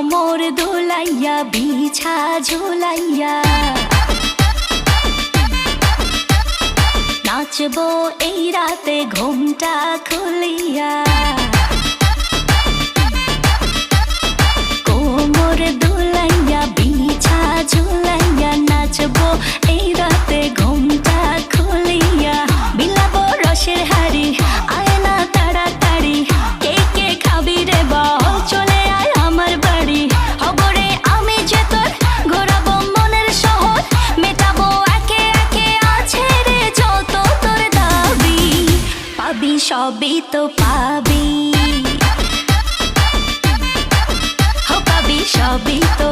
কোমর দোলাইয়া বিছা ঝুলাইয়া নাচবো এই রাতে ঘুমটা খুলিয়া কোমর দোলাইয়া বিছা ঝুলাইয়া নাচবো এই রাতে ঘুমটা খুলিয়া বিলাবো রসের হাড়ি আয় না তাড়াতাড়ি কে কে খাবি রে বল চলে আয় আমার বাড়ি হবরে আমি যে তোর ঘোরাবো মনের শহর মেটাবো একে একে আছে রে যত তোর দাবি পাবি সবই তো পাবি সবই তো